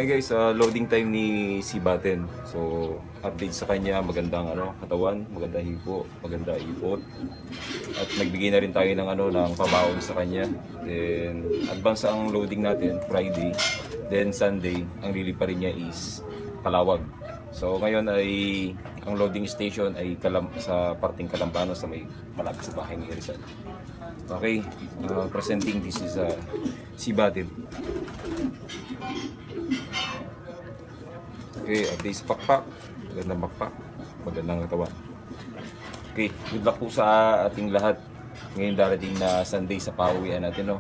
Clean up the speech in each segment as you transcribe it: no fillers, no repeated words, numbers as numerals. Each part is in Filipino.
Okay guys, loading time ni Seabatten. So, update sa kanya, magandang katawan, magandang hipo, magandang ipot. At nagbigay na rin tayo ng ng pabaon sa kanya. Then, advance ang loading natin Friday. Then Sunday, ang liliparin niya is Calawag. So, ngayon ay ang loading station ay sa parting Calambano sa may malapit sa bahay ni Rizal. Okay, presenting this is Seabatten. Okay, at least pakpak, magandang pakpak, magandang katawan. Okay, good luck po sa ating lahat. Ngayon darating na Sunday sa pauwian natin,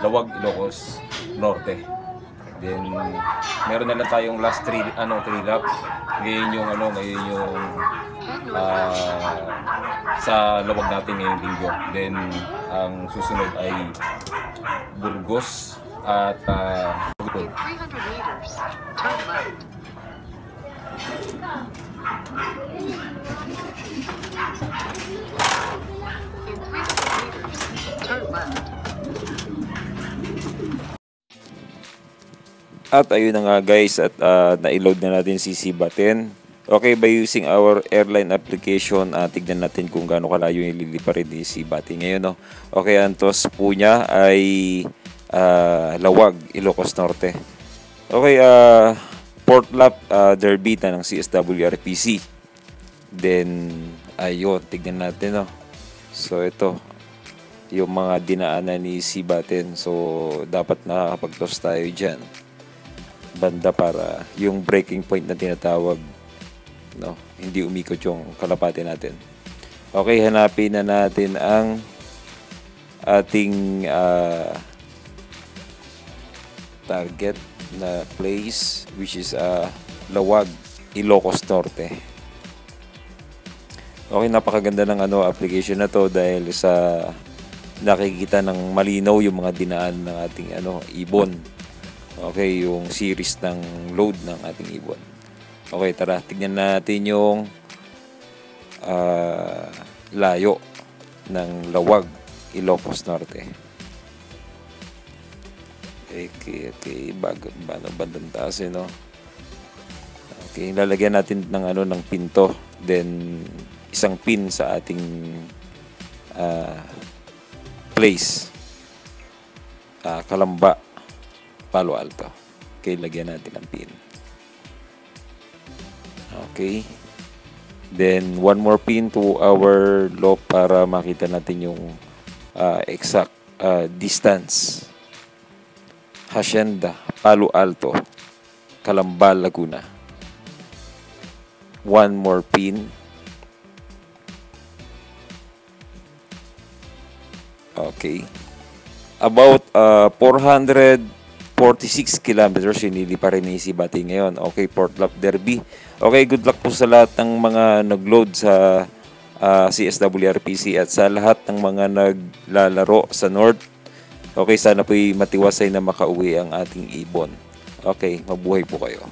Lawag, Ilocos Norte. Then meron na lang tayong last 3 lap. Ngayon yung sa Lawag natin ngayong linggo. Then ang susunod ay Burgos at 300 meters, turn left. In 300 meters, turn left. At ayun na nga guys, at na-load na natin si Seabatten. Okay, by using our airline application, tignan natin kung gaano kalayo yung liliparin ni Seabatten ngayon. Okay, ang toss po niya ay Lawag, Ilocos Norte. Okay, port lap derby na ng CSWRPC. Then ayun, tignan natin So ito yung mga dinaanan ni Seabatten. So dapat nakakapag-toss tayo dyan banda para yung breaking point na tinatawag hindi umikot yung kalapate natin. Okay, hanapin na natin ang ating target na place, which is Lawag, Ilocos Norte. Okay, napakaganda ng application na to dahil sa nakikita ng malinaw yung mga dinaan ng ating ibon. Okay, yung series ng load ng ating ibon. Okay, tara, tignan natin yung layo ng Lawag, Ilocos Norte. Okay, bandang taas Okay, lalagyan natin ng ng pinto, then isang pin sa ating place. Calamba, Palo Alto. Okay, lagyan natin ang pin. Okay. Then one more pin to our loop para makita natin yung exact distance. Hacienda, Palo Alto, Calamba, Laguna. One more pin. Okay. About 446 kilometers siniliparin ni Seabatten ngayon. Okay, port lap derby. Okay, good luck po sa lahat ng mga nag-load sa CSWRPC at sa lahat ng mga naglalaro sa North. Okay, sana po'y matiwasay na makauwi ang ating ibon. Okay, mabuhay po kayo.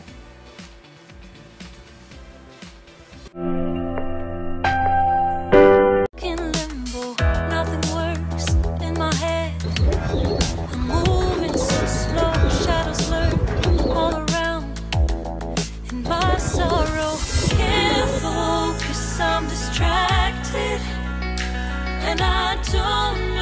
And I don't